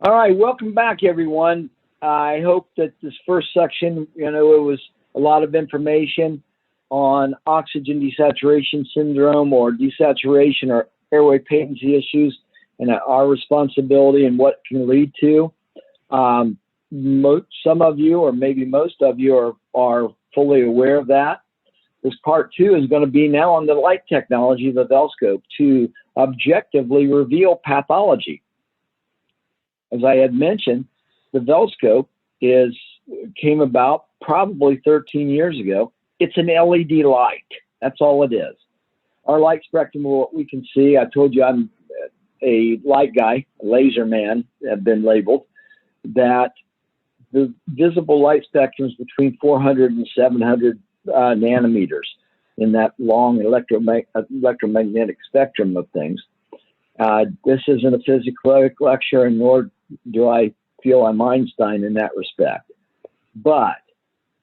All right, welcome back, everyone. I hope that this first section, it was a lot of information on oxygen desaturation syndrome or desaturation or airway patency issues and our responsibility and what it can lead to. Some of you, or maybe most of you, are fully aware of that. This part two is going to be now on the light technology, the VELscope, to objectively reveal pathology. As I had mentioned, the VELscope came about probably 13 years ago. It's an LED light. That's all it is. Our light spectrum, what we can see, I told you I'm a light guy, a laser man, have been labeled, that the visible light spectrum is between 400 and 700 nanometers in that long electromagnetic spectrum of things. This isn't a physics lecture, and nor do I feel I'm Einstein in that respect. But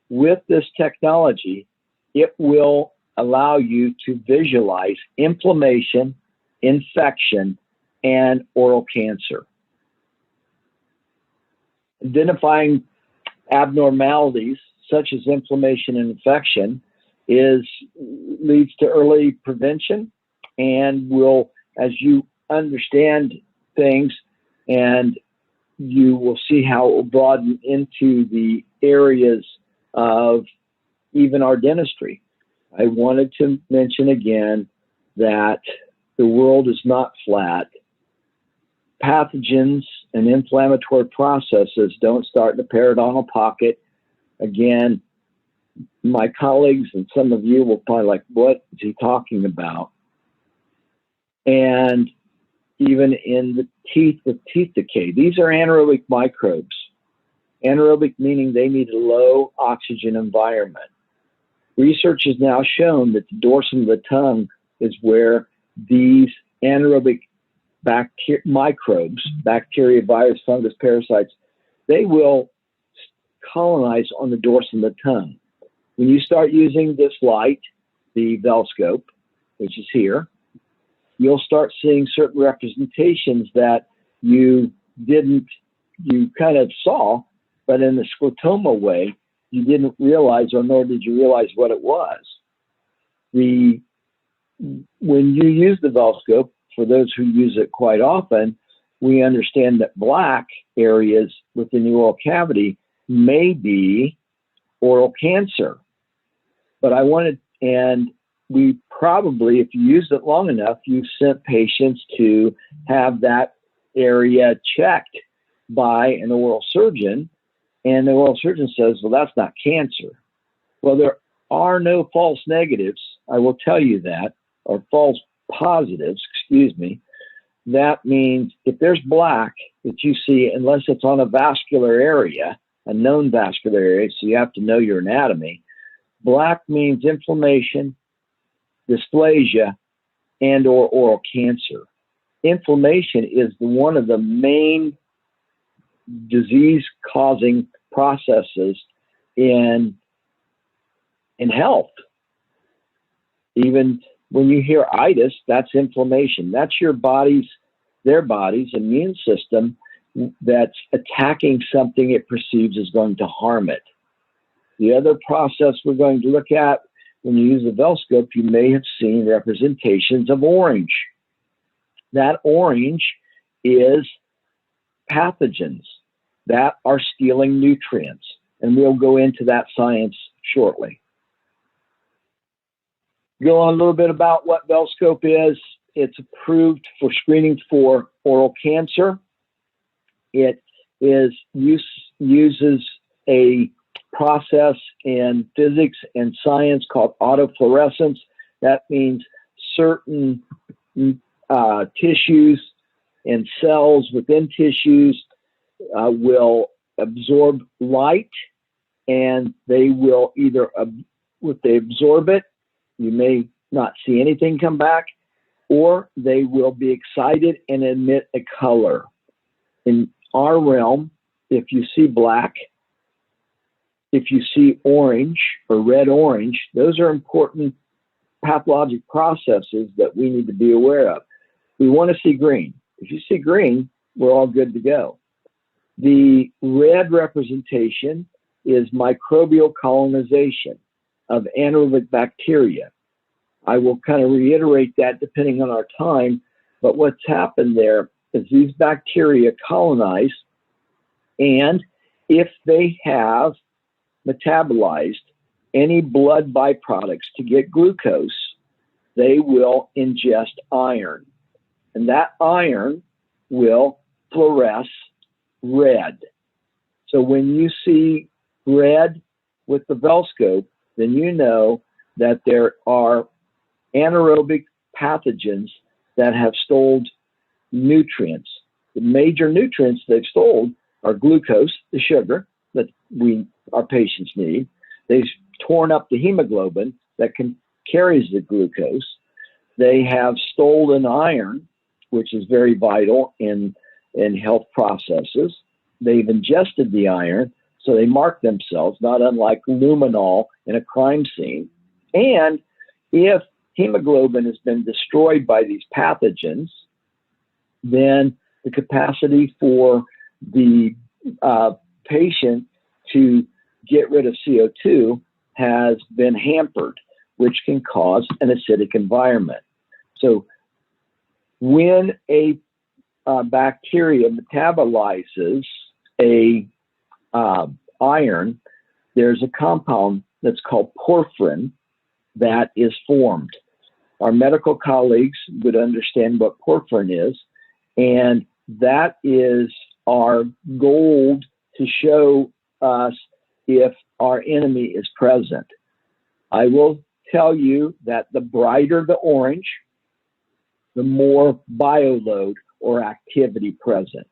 with this technology, it will allow you to visualize inflammation, infection, and oral cancer. Identifying abnormalities such as inflammation and infection leads to early prevention, and will, as you understand things, and you will see how it will broaden into the areas of even our dentistry. I wanted to mention again that the world is not flat. Pathogens and inflammatory processes don't start in the periodontal pocket. Again, my colleagues and some of you will probably like, what is he talking about? And even in the teeth with teeth decay. These are anaerobic microbes. Anaerobic meaning they need a low oxygen environment. Research has now shown that the dorsum of the tongue is where these anaerobic microbes, bacteria, virus, fungus, parasites, they will colonize on the dorsum of the tongue. When you start using this light, the VELscope, which is here, you'll start seeing certain representations that you kind of saw, but in the sclotoma way, you didn't realize, or nor did you realize what it was. When you use the VELscope, for those who use it quite often, we understand that black areas within the oral cavity may be oral cancer. But we probably, if you used it long enough, you've sent patients to have that area checked by an oral surgeon, and the oral surgeon says, well, that's not cancer. Well, there are no false negatives, I will tell you that, or false positives, excuse me. That means if there's black that you see, unless it's on a vascular area, a known vascular area, so you have to know your anatomy, black means inflammation, dysplasia, and or oral cancer. Inflammation is one of the main disease-causing processes in health. Even when you hear itis, that's inflammation. That's their body's immune system that's attacking something it perceives is going to harm it. The other process we're going to look at, when you use the VELscope, you may have seen representations of orange. That orange is pathogens that are stealing nutrients, and we'll go into that science shortly. Go on a little bit about what VELscope is. It's approved for screening for oral cancer. It uses a process in physics and science called autofluorescence. That means certain tissues and cells within tissues will absorb light, and they will either, if they absorb it, you may not see anything come back, or they will be excited and emit a color. In our realm, if you see black, if you see orange or red-orange, those are important pathologic processes that we need to be aware of. We want to see green. If you see green, we're all good to go. The red representation is microbial colonization of anaerobic bacteria. I will kind of reiterate that depending on our time, but what's happened there is these bacteria colonize, and if they have metabolized any blood byproducts to get glucose, they will ingest iron. And that iron will fluoresce red. So when you see red with the VELscope, then you know that there are anaerobic pathogens that have stolen nutrients. The major nutrients they've stolen are glucose, the sugar that our patients need. They've torn up the hemoglobin that carries the glucose. They have stolen iron, which is very vital in health processes. They've ingested the iron, so they mark themselves, not unlike luminol in a crime scene. And if hemoglobin has been destroyed by these pathogens, then the capacity for the patient to get rid of CO2 has been hampered, which can cause an acidic environment. So when a bacteria metabolizes iron, there's a compound that's called porphyrin that is formed. Our medical colleagues would understand what porphyrin is, and that is our gold to show us if our enemy is present. I will tell you that the brighter the orange, the more bioload or activity present.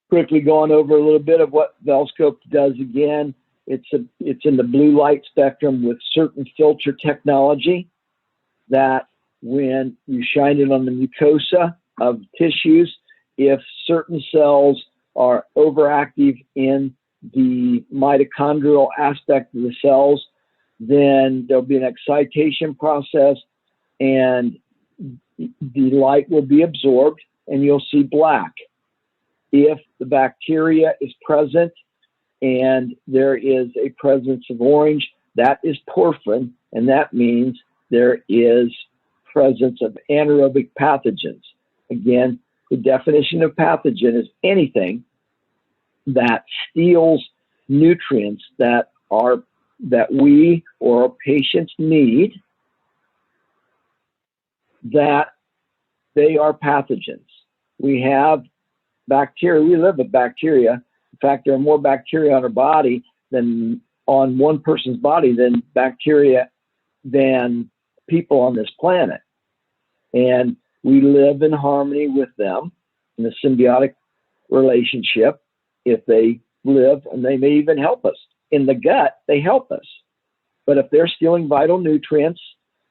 Quickly going over a little bit of what VELscope does again. It's in the blue light spectrum with certain filter technology that when you shine it on the mucosa of tissues, if certain cells are overactive in the mitochondrial aspect of the cells, then there'll be an excitation process and the light will be absorbed and you'll see black. If the bacteria is present and there is a presence of orange, that is porphyrin, and that means there is presence of anaerobic pathogens. Again, the definition of pathogen is anything that steals nutrients that we or our patients need, that they are pathogens. We have bacteria. We live with bacteria. In fact, there are more bacteria on our body than on one person's body than bacteria than people on this planet. And we live in harmony with them in a symbiotic relationship. If they live, and they may even help us. In the gut, they help us. But if they're stealing vital nutrients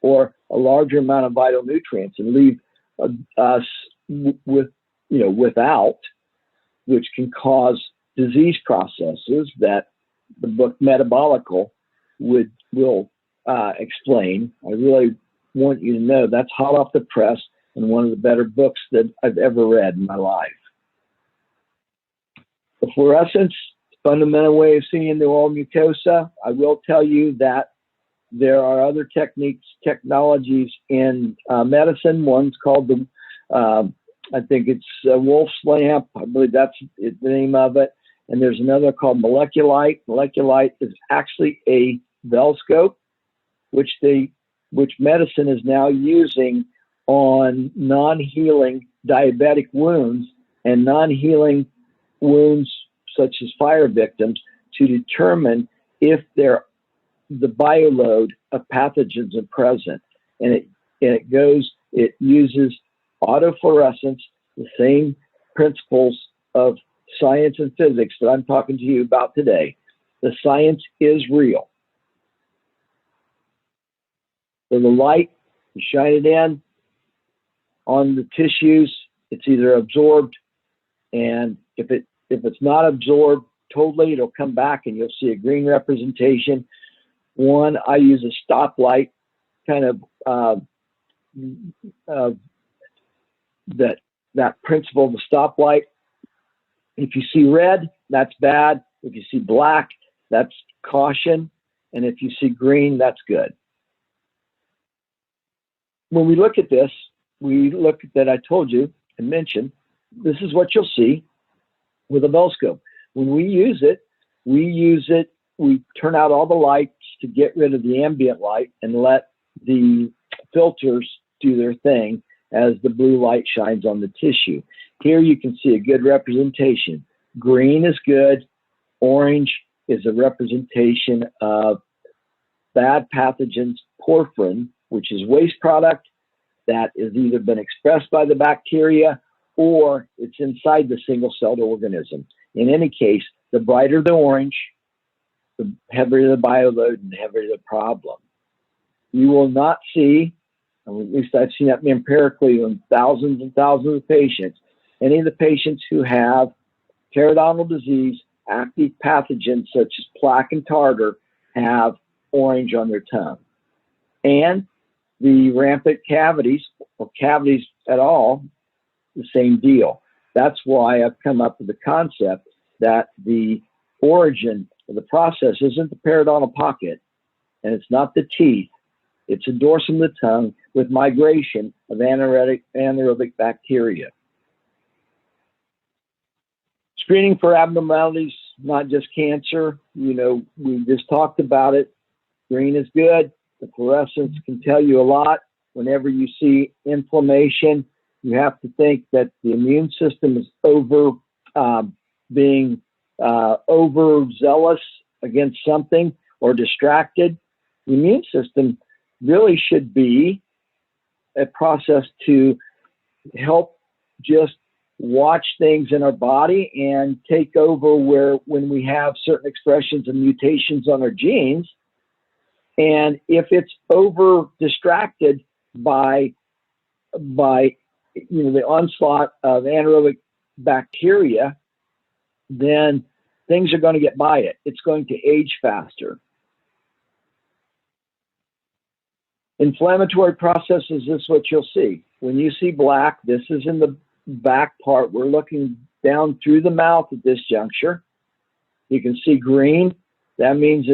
or a larger amount of vital nutrients and leave us without, which can cause disease processes that the book Metabolical will explain. I really want you to know that's hot off the press and one of the better books that I've ever read in my life. The fluorescence, fundamental way of seeing the oral mucosa. I will tell you that there are other technologies in medicine. One's called I think it's Wolf's lamp. I believe that's the name of it. And there's another called Moleculite. Moleculite is actually a VELscope, which medicine is now using on non-healing diabetic wounds and non-healing wounds such as fire victims to determine if the bioload of pathogens are present. And it uses autofluorescence, the same principles of science and physics that I'm talking to you about today. The science is real. So the light, you shine it in on the tissues, it's either absorbed, and if it's not absorbed totally, it'll come back and you'll see a green representation. One, I use a stoplight kind of that principle of the stoplight. If you see red, that's bad. If you see black, that's caution. And if you see green, that's good. When we look at this, we look at that I told you and mentioned, this is what you'll see with a VELscope. When we use it, we turn out all the lights to get rid of the ambient light and let the filters do their thing as the blue light shines on the tissue. Here you can see a good representation. Green is good. Orange is a representation of bad pathogens, porphyrin, which is waste product that has either been expressed by the bacteria or it's inside the single-celled organism. In any case, the brighter the orange, the heavier the bioload and the heavier the problem. You will not see, at least I've seen that empirically in thousands and thousands of patients, any of the patients who have periodontal disease, active pathogens such as plaque and tartar have orange on their tongue. And the rampant cavities, or cavities at all, the same deal. That's why I've come up with the concept that the origin of the process isn't the periodontal pocket, and it's not the teeth. It's a dorsum of the tongue with migration of anaerobic bacteria. Screening for abnormalities, not just cancer. You know, we just talked about it. Green is good. The fluorescence can tell you a lot. Whenever you see inflammation, you have to think that the immune system is being overzealous against something or distracted. The immune system really should be a process to help just watch things in our body and take over when we have certain expressions and mutations on our genes. And if it's over distracted by the onslaught of anaerobic bacteria, then things are going to get by it. It's going to age faster. Inflammatory processes is what you'll see. When you see black, this is in the back part. We're looking down through the mouth at this juncture. You can see green. That means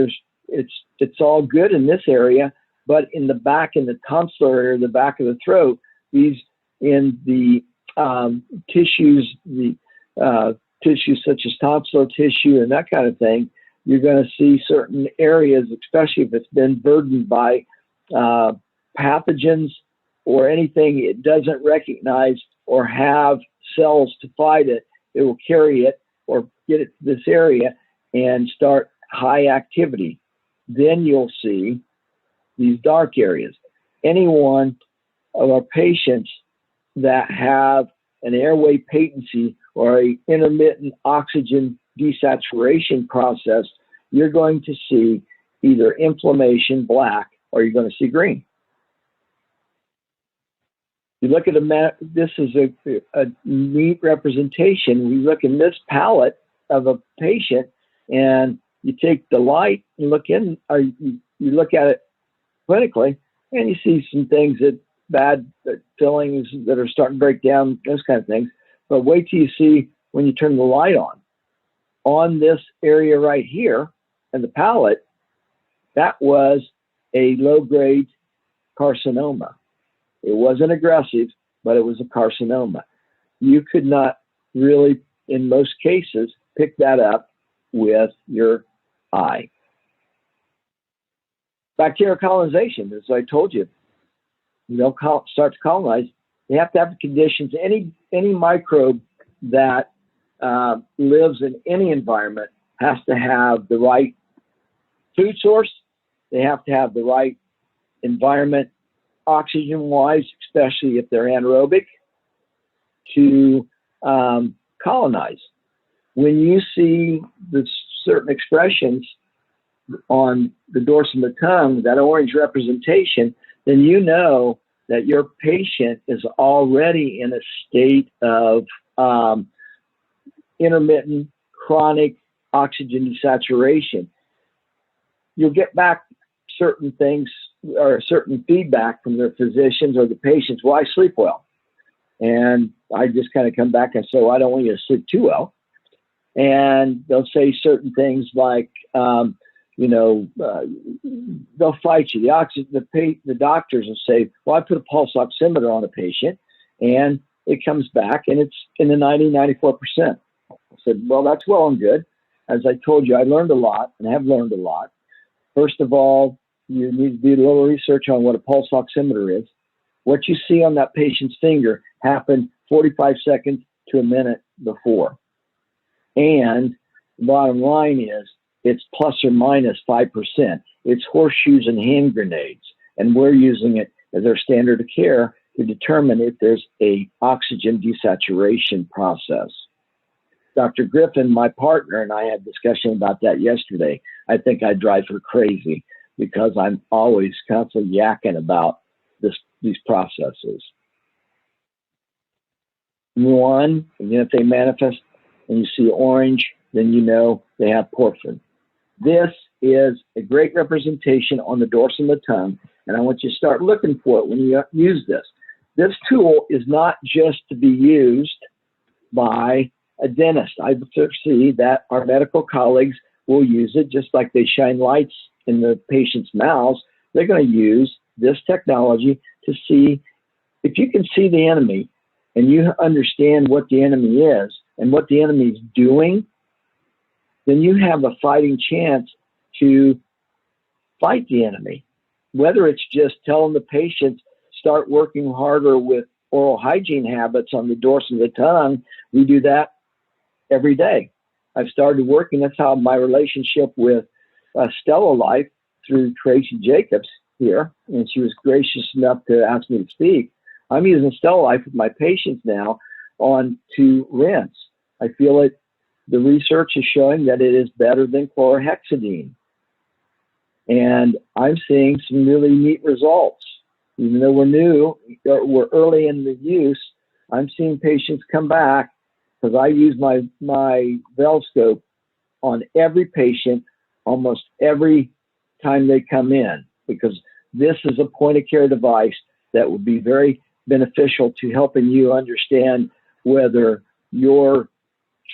it's all good in this area, but in the back, in the tonsillar area, the back of the throat, these in the tissues, tissues such as tonsillar tissue and that kind of thing, you're going to see certain areas, especially if it's been burdened by pathogens or anything it doesn't recognize or have cells to fight it, it will carry it or get it to this area and start high activity. Then you'll see these dark areas. Any one of our patients that have an airway patency or an intermittent oxygen desaturation process, you're going to see either inflammation, black, or you're going to see green. You look at this is a neat representation. We look in this palette of a patient, and you take the light and look in, or you look at it clinically, and you see some things bad fillings that are starting to break down, those kind of things. But wait till you see when you turn the light on. On this area right here, and the palette, that was a low-grade carcinoma. It wasn't aggressive, but it was a carcinoma. You could not really, in most cases, pick that up with your eye. Bacterial colonization, as I told you, start to colonize. You have to have the conditions. Any microbe that lives in any environment has to have the right food source. They have to have the right environment, oxygen-wise, especially if they're anaerobic, to colonize. When you see the certain expressions on the dorsum of the tongue, that orange representation, then you know that your patient is already in a state of intermittent chronic oxygen desaturation. You'll get back certain things or certain feedback from their physicians or the patients. Well, I sleep well. And I just kind of come back and say, well, I don't want you to sleep too well. and they'll say certain things like, they'll fight you. The doctors will say, well, I put a pulse oximeter on a patient, and it comes back, and it's in the 94%. I said, well, that's well and good. As I told you, I learned a lot and have learned a lot. First of all, you need to do a little research on what a pulse oximeter is. What you see on that patient's finger happened 45 seconds to a minute before. And the bottom line is it's plus or minus 5%. It's horseshoes and hand grenades. And we're using it as our standard of care to determine if there's a oxygen desaturation process. Dr. Griffin, my partner, and I had a discussion about that yesterday. I think I drive her crazy because I'm always constantly yakking about these processes. One, again, if they manifest and you see orange, then you know they have porphyrin. This is a great representation on the dorsum of the tongue, and I want you to start looking for it when you use this. This tool is not just to be used by a dentist. I see that our medical colleagues will use it just like they shine lights in the patient's mouths. They're going to use this technology to see if you can see the enemy and you understand what the enemy is and what the enemy is doing, then you have a fighting chance to fight the enemy. Whether it's just telling the patient, start working harder with oral hygiene habits on the dorsum of the tongue, we do that every day. I've started working, that's how my relationship with Stella Life through Tracy Jacobs here, and she was gracious enough to ask me to speak. I'm using Stella Life with my patients now on to rinse. I feel it. The research is showing that it is better than chlorhexidine. And I'm seeing some really neat results. Even though we're early in the use, I'm seeing patients come back because I use my VELscope on every patient almost every time they come in, because this is a point of care device that would be very beneficial to helping you understand whether your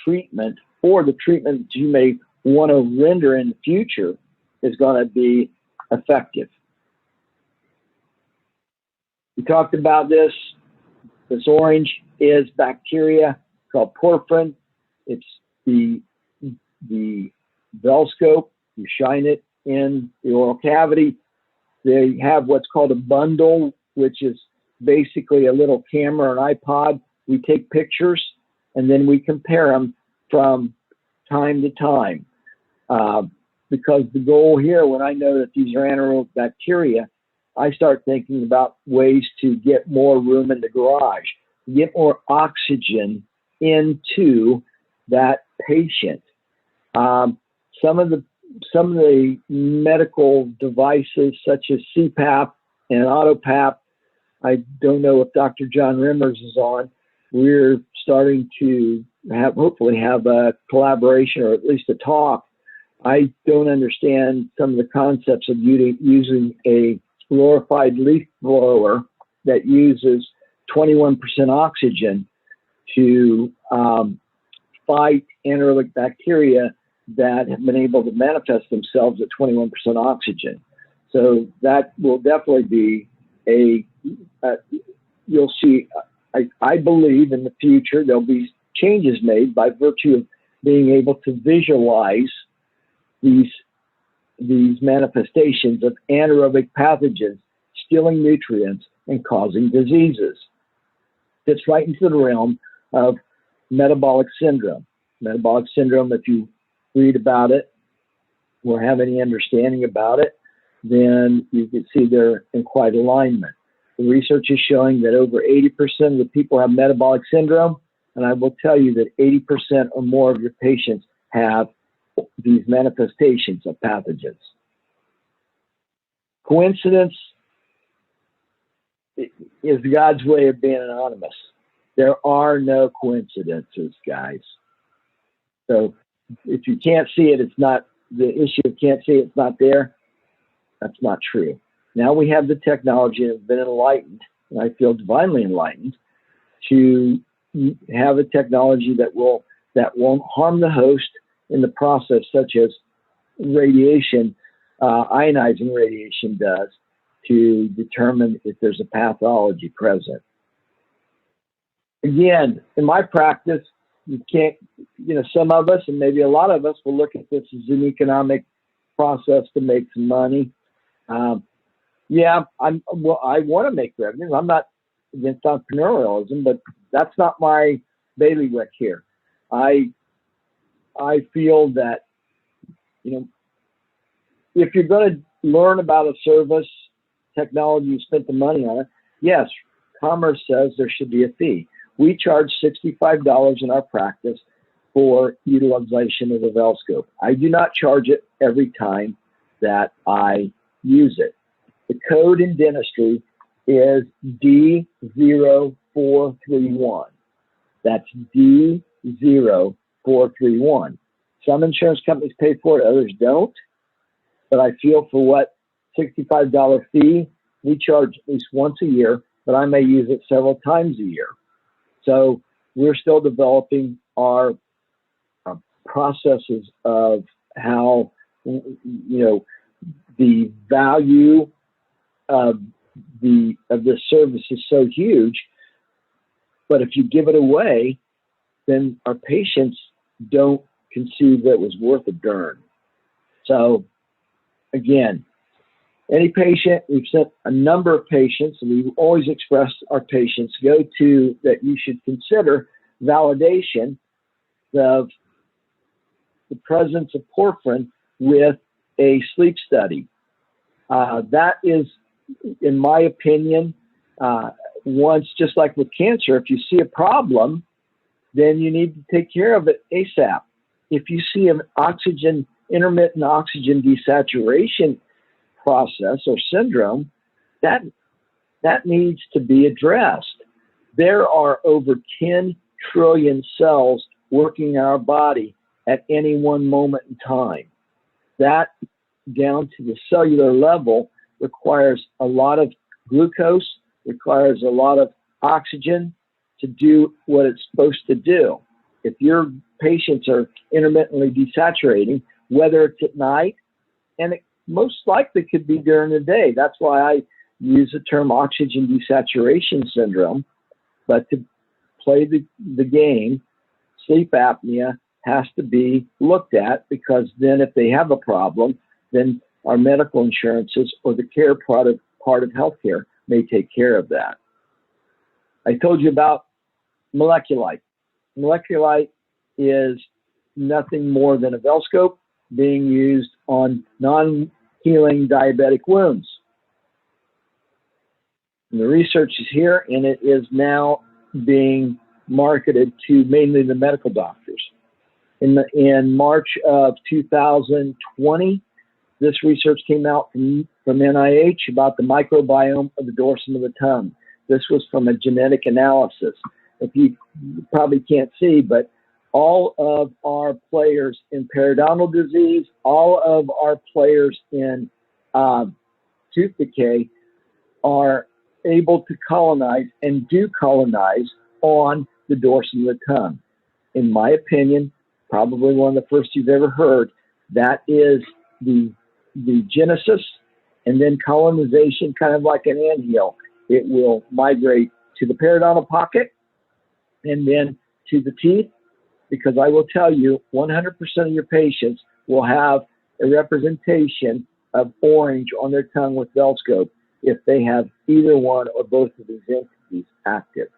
treatment or the treatment that you may want to render in the future is going to be effective. We talked about this. This orange is bacteria called porphyrin. It's the VELscope. You shine it in the oral cavity. They have what's called a bundle, which is basically a little camera or an iPod. We take pictures and then we compare them from time to time. Because the goal here, when I know that these are anaerobic bacteria, I start thinking about ways to get more room in the garage, get more oxygen into that patient. Some of the medical devices, such as CPAP and AutoPAP, I don't know if Dr. John Rimmers is on. We're starting to hopefully have a collaboration or at least a talk. I don't understand some of the concepts of using a glorified leaf blower that uses 21% oxygen to fight anaerobic bacteria that have been able to manifest themselves at 21% oxygen. So that will definitely be you'll see, I believe in the future there'll be changes made by virtue of being able to visualize these manifestations of anaerobic pathogens stealing nutrients and causing diseases. Fits right into the realm of metabolic syndrome. Metabolic syndrome, if you read about it or have any understanding about it, then you can see they're in quite alignment. The research is showing that over 80% of the people have metabolic syndrome, and I will tell you that 80% or more of your patients have these manifestations of pathogens. Coincidence is God's way of being anonymous. There are no coincidences, guys. So if you can't see it, it's not the issue of can't see it, it's not there. That's not true. Now we have the technology and have been enlightened, and I feel divinely enlightened, to have a technology that will that won't harm the host in the process, such as radiation, ionizing radiation does, to determine if there's a pathology present. Again, in my practice, you can't, some of us and maybe a lot of us will look at this as an economic process to make some money. I want to make revenue. I'm not against entrepreneurialism, but that's not my bailiwick here. I feel that, if you're going to learn about a service, technology, you spent the money on it, yes, commerce says there should be a fee. We charge $65 in our practice for utilization of the VELscope. I do not charge it every time that I use it. The code in dentistry is D0431. That's D0431. Some insurance companies pay for it, others don't. But I feel for what $65 fee, we charge at least once a year, but I may use it several times a year. So we're still developing our processes of how, the value of this service is so huge. But if you give it away, then our patients don't conceive that it was worth a darn. So again, any patient, we've sent a number of patients, and we've always expressed our patients that you should consider validation of the presence of porphyrin with a sleep study. That is, in my opinion, just like with cancer, if you see a problem, then you need to take care of it ASAP. If you see an intermittent oxygen desaturation process or syndrome, that needs to be addressed. There are over 10 trillion cells working in our body at any one moment in time. That, down to the cellular level, requires a lot of glucose, requires a lot of oxygen to do what it's supposed to do. If your patients are intermittently desaturating, whether it's at night, and it most likely could be during the day. That's why I use the term oxygen desaturation syndrome. But to play the game, sleep apnea has to be looked at, because then if they have a problem, then our medical insurances or the care part of healthcare may take care of that. I told you about Moleculite. Moleculite is nothing more than a VELscope being used on non-healing diabetic wounds. And the research is here, and it is now being marketed to mainly the medical doctors. In March of 2020, this research came out from NIH about the microbiome of the dorsum of the tongue. This was from a genetic analysis. If you probably can't see, but all of our players in periodontal disease, all of our players in tooth decay are able to colonize and do colonize on the dorsum of the tongue. In my opinion, probably one of the first you've ever heard, that is the genesis, and then colonization, kind of like an anthill. It will migrate to the periodontal pocket and then to the teeth, because I will tell you, 100% of your patients will have a representation of orange on their tongue with VELscope if they have either one or both of these entities active.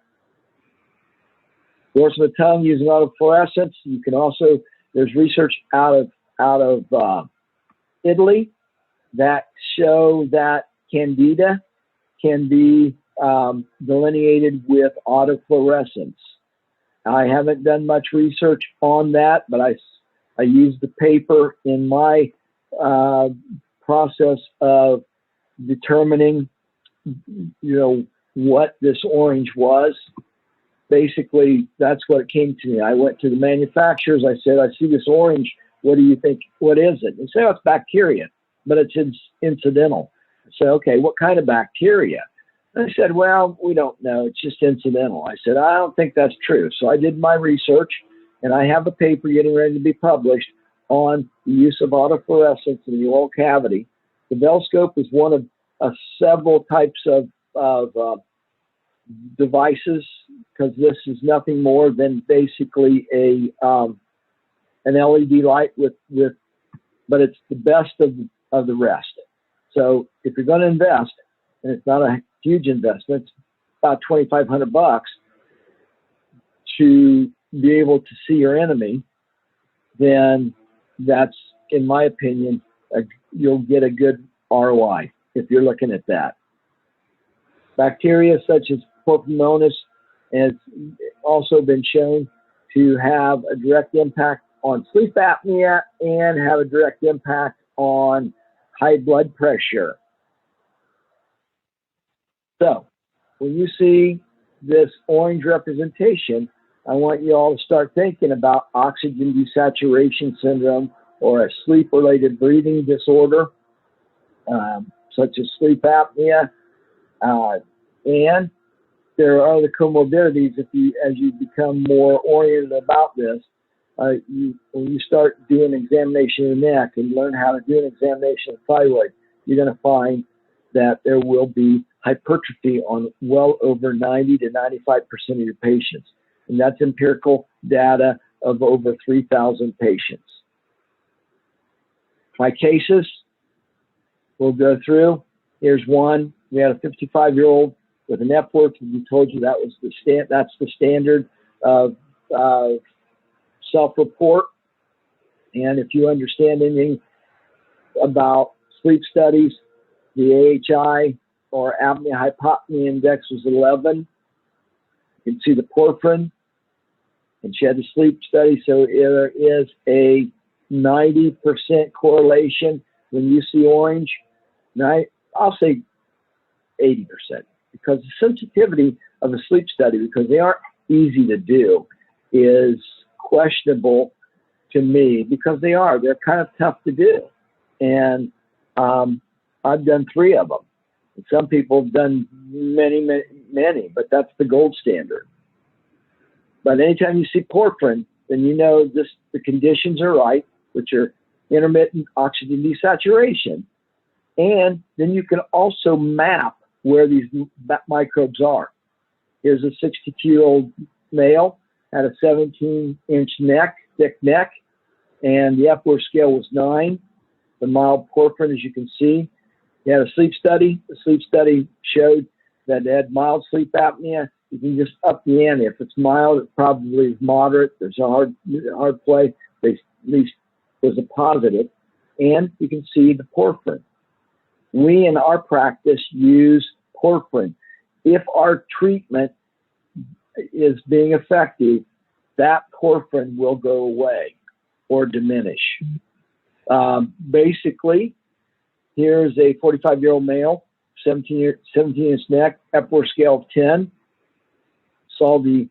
Dorsum of the tongue using autofluorescence. You can also, there's research out of Italy that show that candida can be delineated with autofluorescence. I haven't done much research on that, but I used the paper in my process of determining, what this orange was. Basically, that's what it came to me. I went to the manufacturers. I said, I see this orange. What do you think? What is it? They say, oh, it's bacteria, but it's incidental. I said, okay, what kind of bacteria? And they said, well, we don't know. It's just incidental. I said, I don't think that's true. So I did my research, and I have a paper getting ready to be published on the use of autofluorescence in the oral cavity. The VELscope is one of several types of devices, because this is nothing more than basically an LED light but it's the best of the rest. So if you're going to invest, and it's not a huge investment, it's about $2,500 to be able to see your enemy, then that's, in my opinion, you'll get a good ROI if you're looking at that. Bacteria such as Porphyromonas has also been shown to have a direct impact on sleep apnea and have a direct impact on high blood pressure. So when you see this orange representation, I want you all to start thinking about oxygen desaturation syndrome or a sleep-related breathing disorder, such as sleep apnea, and there are other comorbidities. As you become more oriented about this, when you start doing an examination of the neck and learn how to do an examination of the thyroid, you're going to find that there will be hypertrophy on well over 90 to 95% of your patients. And that's empirical data of over 3,000 patients. My cases, we'll go through. Here's one. We had a 55-year-old with an Epworth. We told you that was that's the standard of self-report. And if you understand anything about sleep studies, the AHI or apnea-hypopnea index was 11. You can see the porphyrin, and she had a sleep study, so there is a 90% correlation when you see orange. Now, I'll say 80%, because the sensitivity of a sleep study, because they aren't easy to do, is questionable to me, because they're kind of tough to do. And I've done 3 of them. And some people have done many, but that's the gold standard. But anytime you see porphyrin, then you know the conditions are right, which are intermittent oxygen desaturation. And then you can also map where these microbes are. Here's a 62-year-old male, had a 17-inch neck, thick neck, and the Epworth scale was 9. The mild porphyrin, as you can see. He had a sleep study. The sleep study showed that they had mild sleep apnea. You can just up the ante. If it's mild, it probably is moderate. There's a hard play. At least there's a positive. And you can see the porphyrin. We, in our practice, use porphyrin. If our treatment is being effective, that porphyrin will go away or diminish. Basically, here's a 45-year-old male, 17-inch neck, Epworth scale of 10. Saw the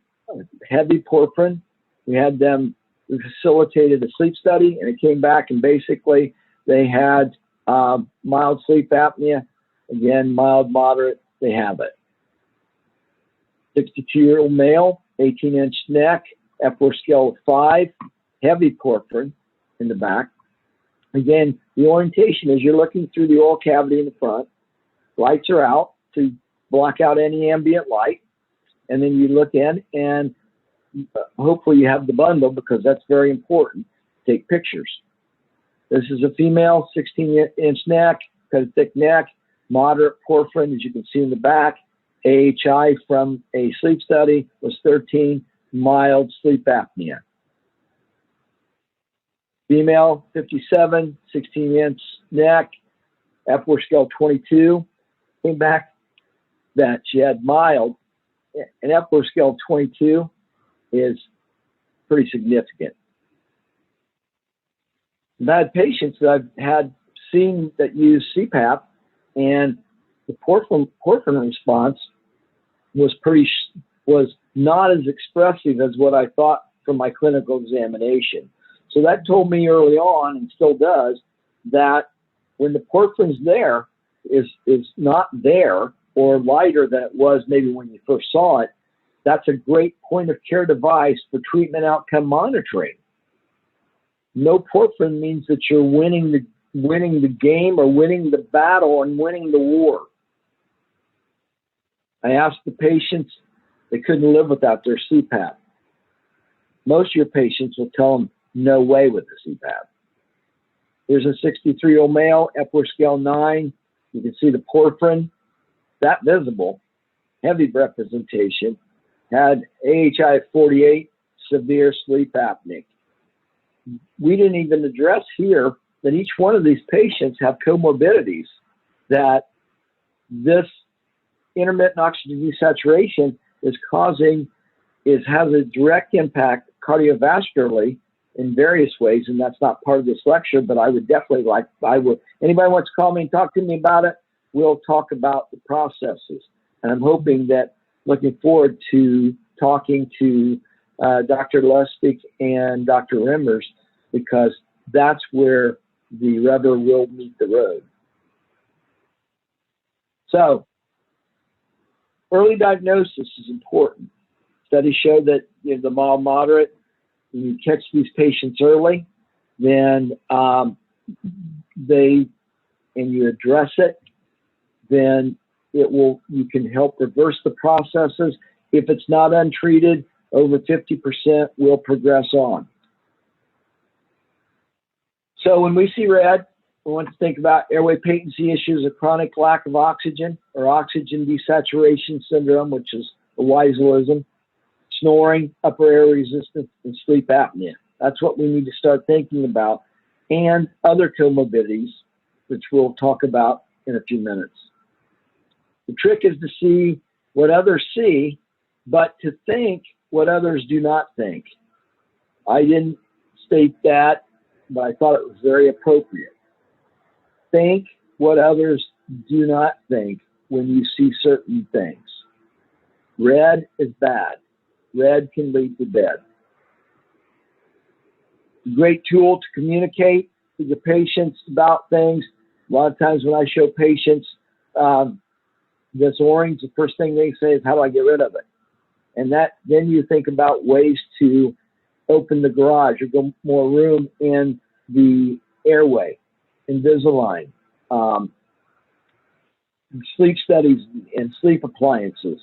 heavy porphyrin. We facilitated a sleep study, and it came back, and basically they had mild sleep apnea. Again, mild, moderate, they have it. 62-year-old male, 18-inch neck, Epworth scale of 5, heavy porphyrin in the back. Again, the orientation is you're looking through the oral cavity in the front. Lights are out to block out any ambient light. And then you look in, and hopefully you have the bundle, because that's very important. Take pictures. This is a female, 16-inch neck, got a thick neck, moderate porphyrin, as you can see in the back. AHI from a sleep study was 13, mild sleep apnea. Female, 57, 16-inch neck, Epworth scale 22. Came back that she had mild. An Epworth scale 22 is pretty significant. I've had patients that I've seen that use CPAP, and the porphyrin response was not as expressive as what I thought from my clinical examination. So that told me early on, and still does, that when the porphyrin's there, is not there or lighter than it was maybe when you first saw it, That's a great point of care device for treatment outcome monitoring. No porphyrin means that you're winning the game or winning the battle and winning the war. I asked the patients, they couldn't live without their CPAP. Most of your patients will tell them, no way with the CPAP. Here's a 63-year-old male, Epworth scale 9. You can see the porphyrin, that visible, heavy representation, had AHI of 48, severe sleep apnea. We didn't even address here that each one of these patients have comorbidities, that this intermittent oxygen desaturation has a direct impact cardiovascularly in various ways, and that's not part of this lecture, but I would definitely anybody wants to call me and talk to me about it, we'll talk about the processes. And I'm hoping that, looking forward to talking to Dr. Lustig and Dr. Remmers, because that's where the rubber will meet the road. So, early diagnosis is important. Studies show that the mild moderate, when you catch these patients early, then you address it, then you can help reverse the processes. If it's not untreated, over 50% will progress on. So when we see red, we want to think about airway patency issues, a chronic lack of oxygen or oxygen desaturation syndrome, which is a Weisselism, snoring, upper air resistance, and sleep apnea. That's what we need to start thinking about, and other comorbidities, which we'll talk about in a few minutes. The trick is to see what others see, but to think what others do not think. I didn't state that, but I thought it was very appropriate. Think what others do not think when you see certain things. Red is bad. Red can lead to death. A great tool to communicate with your patients about things. A lot of times when I show patients this orange, the first thing they say is, how do I get rid of it? And then you think about ways to open the garage or go more room in the airway, Invisalign, sleep studies and sleep appliances,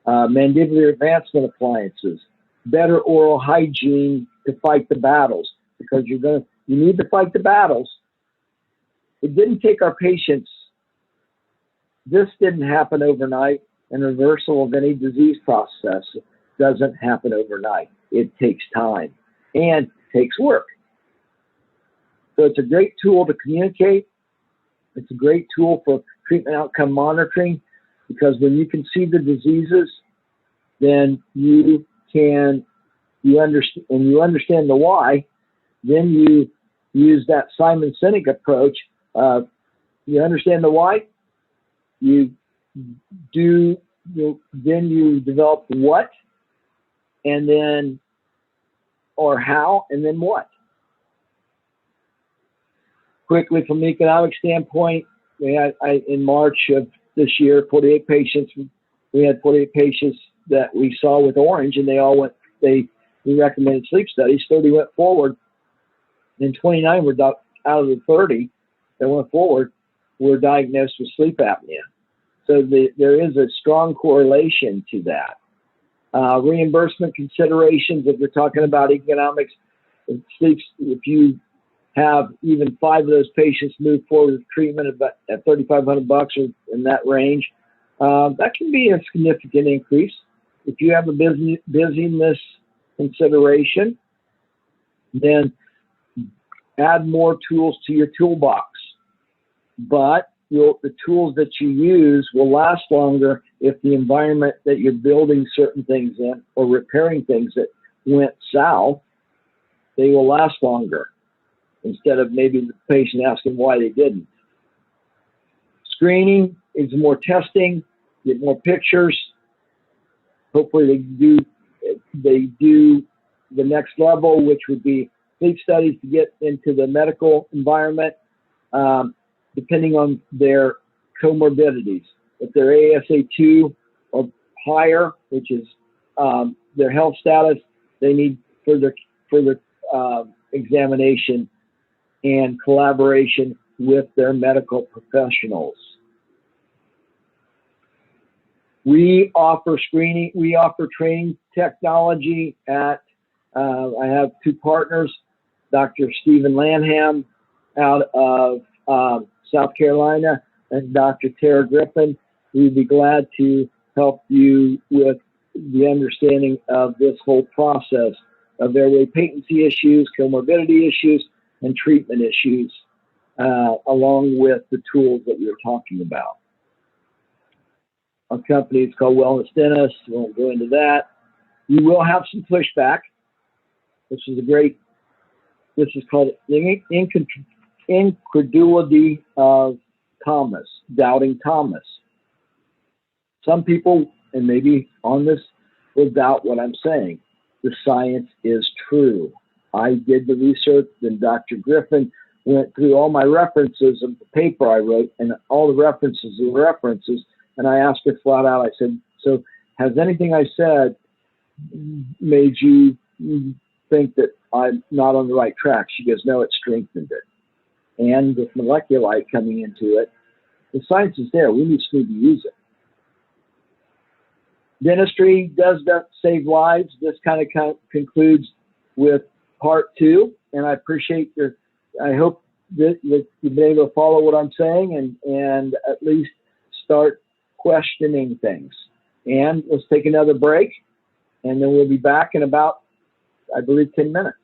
mandibular advancement appliances, better oral hygiene to fight the battles, because you need to fight the battles. It didn't take our patients, this didn't happen overnight, and reversal of any disease process doesn't happen overnight. It takes time and takes work. So it's a great tool to communicate. It's a great tool for treatment outcome monitoring, because when you can see the diseases, then you understand the why, then you use that Simon Sinek approach. You understand the why, then you develop what, and then, or how, and then what. Quickly, from an economic standpoint, in March of this year, 48 patients. We had 48 patients that we saw with orange, and they all went. We recommended sleep studies. 30 went forward, and 29 were out of the 30 that went forward were diagnosed with sleep apnea. So there is a strong correlation to that. Reimbursement considerations, if you're talking about economics, if you have even 5 of those patients move forward with treatment at $3,500 or in that range, that can be a significant increase. If you have a busyness consideration, then add more tools to your toolbox. But the tools that you use will last longer if the environment that you're building certain things in or repairing things that went south, they will last longer, instead of maybe the patient asking why they didn't. Screening is more testing, get more pictures. Hopefully they do the next level, which would be sleep studies to get into the medical environment, depending on their comorbidities. If they're ASA2 or higher, which is their health status. They need further examination and collaboration with their medical professionals. We offer screening. We offer training technology at. I have two partners, Dr. Stephen Lanham out of South Carolina and Dr. Tara Griffin. We'd be glad to help you with the understanding of this whole process of airway patency issues, comorbidity issues, and treatment issues, along with the tools that we were talking about. Our company is called Wellness Dentist. We won't go into that. You will have some pushback. This is called the incredulity of Thomas, doubting Thomas. Some people, and maybe on this, will doubt what I'm saying. The science is true. I did the research, then Dr. Griffin went through all my references of the paper I wrote and all the references, and I asked her flat out, I said, so has anything I said made you think that I'm not on the right track? She goes, no, it strengthened it. And with molecular coming into it, the science is there. We just need to use it. Dentistry does save lives. This kind of concludes with part 2, and I appreciate I hope that you've been able to follow what I'm saying and at least start questioning things. And let's take another break, and then we'll be back in about, I believe, 10 minutes.